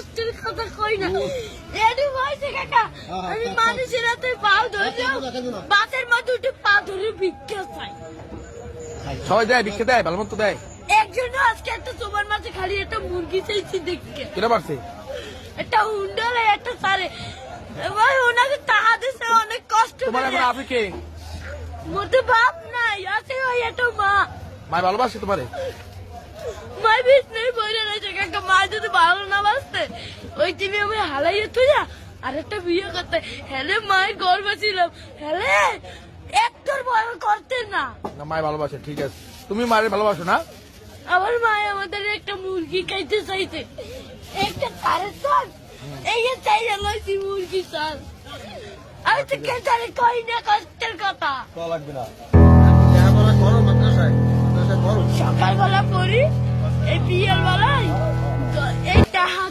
কষ্টের কথা কই না এডি হইছে কাকা আমি মানুষের হাতে পাও ধরে বাতের মধ্যে উঠে পা ধরে ভিক্ষা চাই সবাই দেয় ভিক্ষা দেয় ভালো মতো দেয় একজন আজকে একটা তোমার মাঝে খালি একটা মুরগি চাইছি দেখকে কেটা পারছে একটা হুন্ডালে একটা সারে ভাই ওনাকে টাকা দিছে অনেক কষ্ট তোমার এখন আছে কে মোটে বাপ নাই আছে ওই একটা মা মায় ভালোবাসে তোমারে মাই বিষ নেই বইরে রয়েছে কাকা মা যদি ভালো না বাসতে ওই টিভি আমি হালাইয়ে তুই আর একটা বিয়ে করতে হেলে মায়ের গর্ব ছিলাম হেলে একটার ভয় করতে না না মায় ভালোবাসে ঠিক আছে তুমি মায়ের ভালোবাসো না আমার মায় আমাদের একটা মুরগি খাইতে চাইছে একটা সাড়ে চাল এই চাই লইছি মুরগি চাল আমি তো কেটারে কই না কষ্টের কথা লাগবে না সকালবেলা পড়ি এই বিয়ের বেলায় এই টাকা